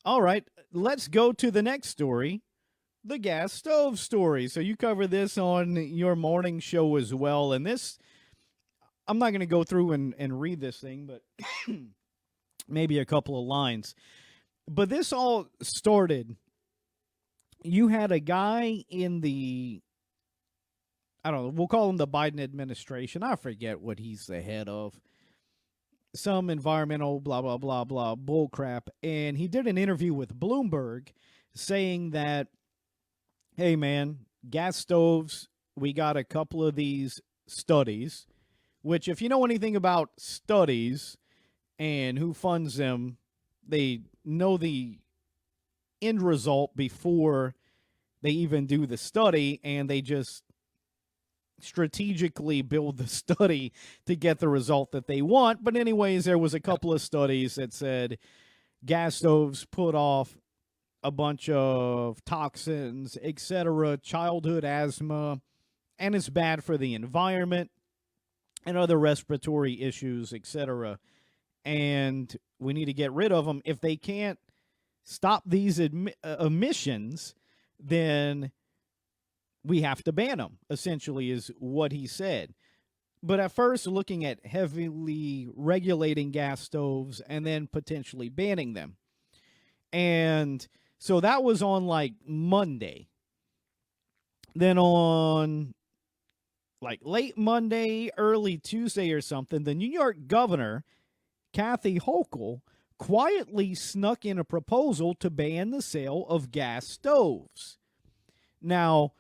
All right, let's go to the next story, the gas stove story. So you cover this on your morning show as well. And this, I'm not going to go through and read this thing, but maybe a couple of lines. But this all started, you had a guy in the, I don't know, we'll call him the Biden administration. I forget what he's the head of. Some environmental blah, blah, blah, blah, bull crap. And he did an interview with Bloomberg saying that, hey, man, gas stoves, we got a couple of these studies, which, if you know anything about studies and who funds them, they know the end result before they even do the study, and they just strategically build the study to get the result that they want. But anyways, there was a couple of studies that said gas stoves put off a bunch of toxins, etc., childhood asthma, and it's bad for the environment and other respiratory issues, etc. And we need to get rid of them. If they can't stop these emissions, then we have to ban them, essentially, is what he said. But at first, looking at heavily regulating gas stoves and then potentially banning them. And so that was on like Monday. Then on like late Monday, early Tuesday or something, the New York governor, Kathy Hochul, quietly snuck in a proposal to ban the sale of gas stoves. Now,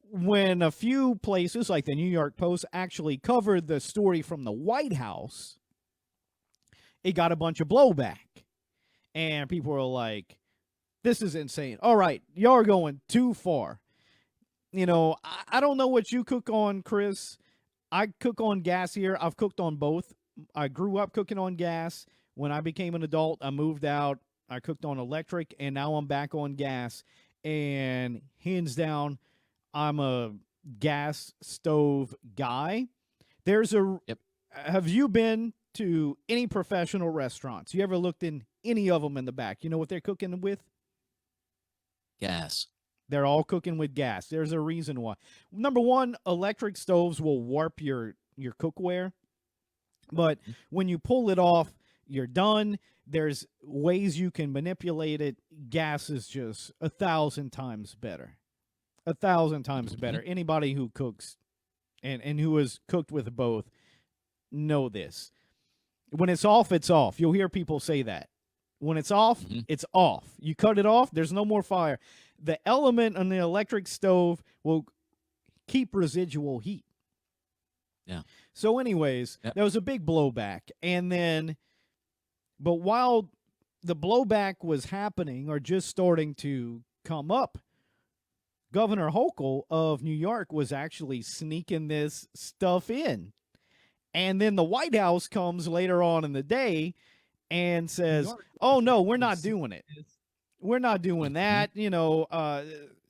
when a few places like the New York Post actually covered the story from the White House, it got a bunch of blowback. And people were like, this is insane. All right, y'all are going too far. You know, I don't know what you cook on, Chris. I cook on gas here. I've cooked on both. I grew up cooking on gas. When I became an adult, I moved out. I cooked on electric, and now I'm back on gas. And hands down, I'm a gas stove guy. There's a. Yep. Have you been to any professional restaurants? You ever looked in any of them in the back? You know what they're cooking with? Gas. They're all cooking with gas. There's a reason why. Number one, electric stoves will warp your cookware, but when you pull it off, you're done. There's ways you can manipulate it. Gas is just 1,000 times better. 1,000 times better. Anybody who cooks and who has cooked with both know this. When it's off, it's off. You'll hear people say that. When it's off, it's off. You cut it off, there's no more fire. The element on the electric stove will keep residual heat. Yeah. So anyways, there was a big blowback. And then, but while the blowback was happening or just starting to come up, Governor Hochul of New York was actually sneaking this stuff in. And then the White House comes later on in the day and says, oh, no, we're not doing it. We're not doing that. You know,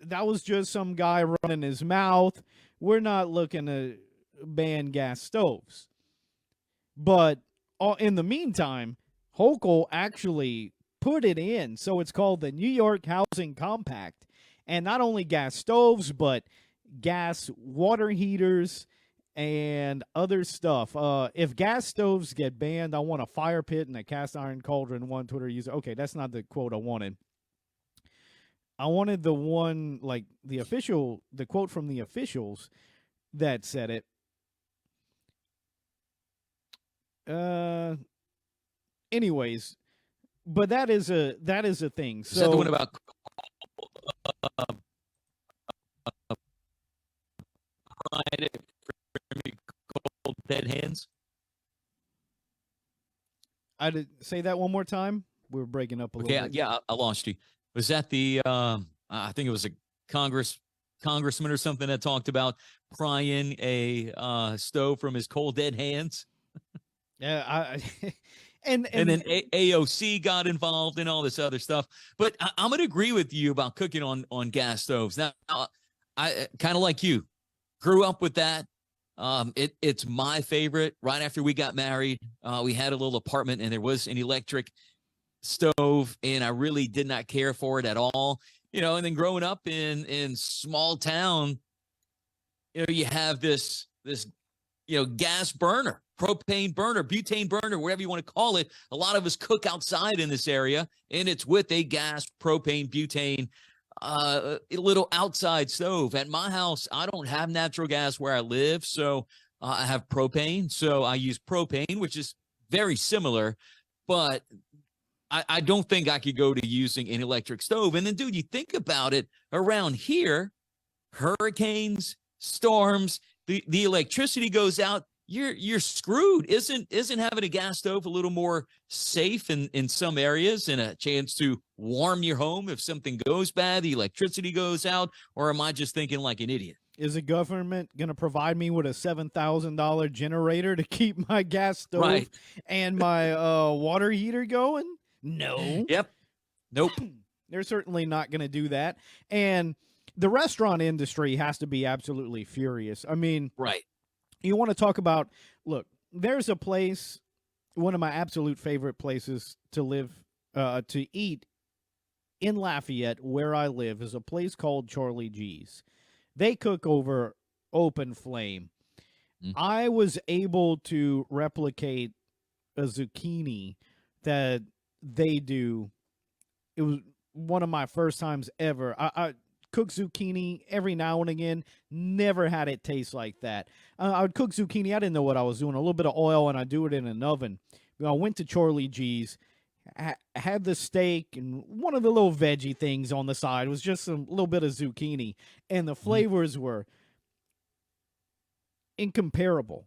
that was just some guy running his mouth. We're not looking to ban gas stoves. But in the meantime, Hochul actually put it in. So it's called the New York Housing Compact. And not only gas stoves, but gas water heaters and other stuff. If gas stoves get banned, I want a fire pit and a cast iron cauldron. One Twitter user. Okay, that's not the quote I wanted. I wanted the one, like the quote from the officials that said it. Anyways, but that is a thing. So is that the one about cold dead hands? I did say that one more time. We were breaking up a little bit. Yeah, I lost you. Was that the? I think it was a congressman or something that talked about prying a stove from his cold dead hands. Yeah, and then AOC got involved in all this other stuff. But I'm going to agree with you about cooking on gas stoves. Now, I kind of like you, grew up with that. It's my favorite. Right after we got married, we had a little apartment and there was an electric stove, and I really did not care for it at all. And then growing up in small town, you have this gas burner, propane burner, butane burner, whatever you want to call it. A lot of us cook outside in this area, and it's with a gas, propane, butane, a little outside stove. At my house, I don't have natural gas where I live, so I have propane. So I use propane, which is very similar, but I don't think I could go to using an electric stove. And then, dude, you think about it, around here, hurricanes, storms, the electricity goes out, you're screwed. Isn't having a gas stove a little more safe in some areas, and a chance to warm your home if something goes bad, the electricity goes out? Or am I just thinking like an idiot? Is the government going to provide me with a $7,000 generator to keep my gas stove and my water heater going? No. Yep. Nope. They're certainly not going to do that. And the restaurant industry has to be absolutely furious. I mean, right. You want to talk about, look, there's a place, one of my absolute favorite places to live, to eat in Lafayette, where I live, is a place called Charlie G's. They cook over open flame. I was able to replicate a zucchini that they do. It was one of my first times ever. I cook zucchini every now and again. Never had it taste like that. I would cook zucchini. I didn't know what I was doing. A little bit of oil, and I do it in an oven. I went to Charlie G's, had the steak, and one of the little veggie things on the side was just a little bit of zucchini, and the flavors were incomparable.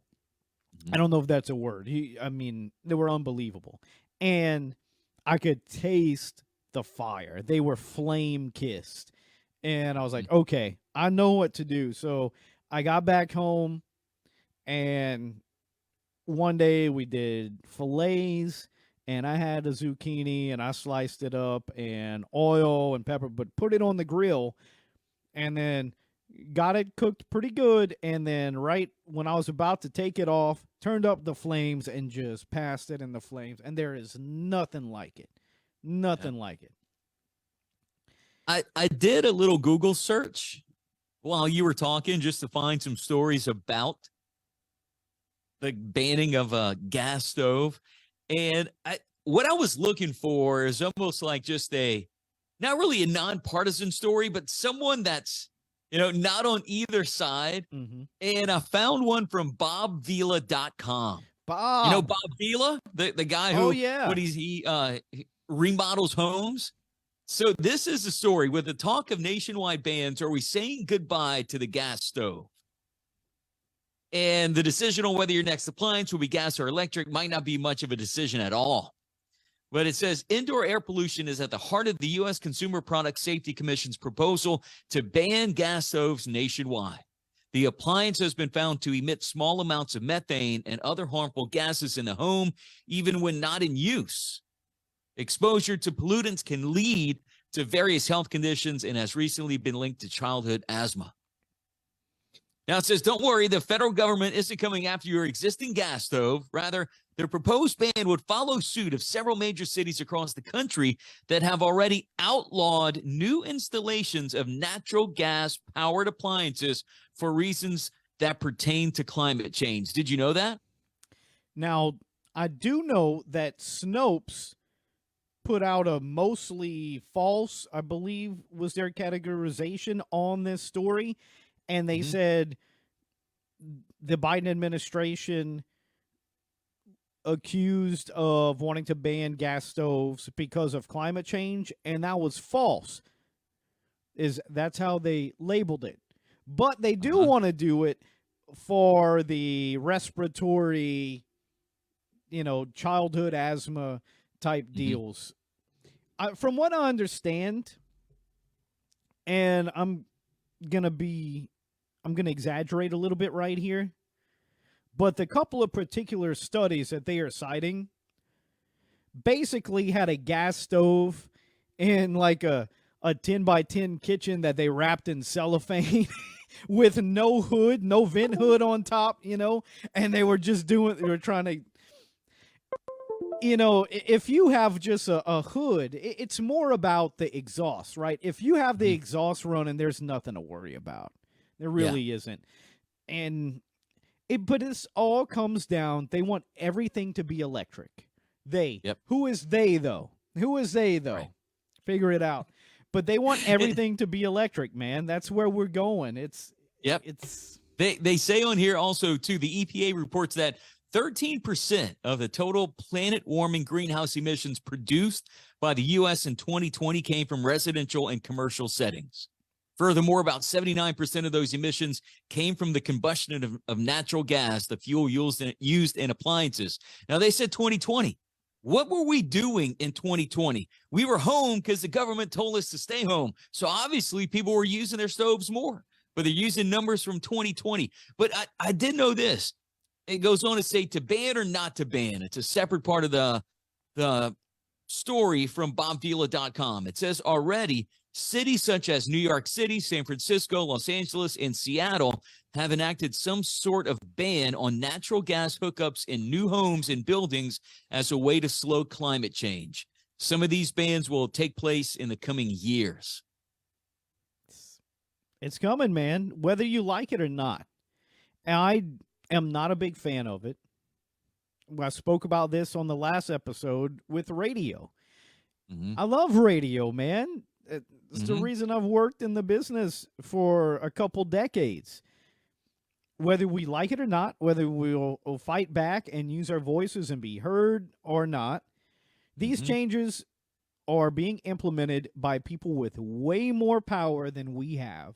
I don't know if that's a word. I mean, they were unbelievable. And I could taste the fire. They were flame-kissed. And I was like, okay, I know what to do. So I got back home, and one day we did fillets, and I had a zucchini, and I sliced it up, and oil and pepper, but put it on the grill, and then got it cooked pretty good. And then right when I was about to take it off, turned up the flames and just passed it in the flames. And there is nothing like it. Nothing like it. I did a little Google search while you were talking just to find some stories about the banning of a gas stove. And what I was looking for is almost like just not really a nonpartisan story, but someone that's, not on either side. And I found one from bobvila.com. Bob. Bob Vila, the guy who, he remodels homes. So this is the story. With the talk of nationwide bans, are we saying goodbye to the gas stove? And the decision on whether your next appliance will be gas or electric might not be much of a decision at all. But it says indoor air pollution is at the heart of the U.S. Consumer Product Safety Commission's proposal to ban gas stoves nationwide. The appliance has been found to emit small amounts of methane and other harmful gases in the home, even when not in use. Exposure to pollutants can lead to various health conditions and has recently been linked to childhood asthma. Now it says, don't worry, the federal government isn't coming after your existing gas stove. Rather, their proposed ban would follow suit of several major cities across the country that have already outlawed new installations of natural gas-powered appliances for reasons that pertain to climate change. Did you know that? Now, I do know that Snopes put out a mostly false, I believe was their categorization on this story. And they said the Biden administration accused of wanting to ban gas stoves because of climate change, and that was false. That's how they labeled it. But they do want to do it for the respiratory, childhood asthma type deals. From what I understand, and I'm going to exaggerate a little bit right here, but the couple of particular studies that they are citing basically had a gas stove in like a 10 by 10 kitchen that they wrapped in cellophane with no hood, no vent hood on top, and they were trying to. you know, if you have just a hood, it's more about the exhaust, right? If you have the Mhm. exhaust running, there's nothing to worry about. There Yeah. really isn't. And but this all comes down, they want everything to be electric. They. Yep. Who is they, though? Who is they, though? Right. Figure it out. But they want And- everything to be electric, man. That's where we're going. Yep. It's They say on here also too, the EPA reports that 13% of the total planet warming greenhouse emissions produced by the U.S. in 2020 came from residential and commercial settings. Furthermore, about 79% of those emissions came from the combustion of natural gas, the fuel used in appliances. Now, they said 2020. What were we doing in 2020? We were home because the government told us to stay home. So obviously people were using their stoves more, but they're using numbers from 2020. But I did know this. It goes on to say to ban or not to ban. It's a separate part of the story from BobVila.com. It says already cities such as New York City, San Francisco, Los Angeles, and Seattle have enacted some sort of ban on natural gas hookups in new homes and buildings as a way to slow climate change. Some of these bans will take place in the coming years. it's coming, man, whether you like it or not. I am not a big fan of it. I spoke about this on the last episode with radio. Mm-hmm. I love radio, man. It's the Mhm. reason I've worked in the business for a couple decades. Whether we like it or not, whether we'll fight back and use our voices and be heard or not, these Mhm. changes are being implemented by people with way more power than we have.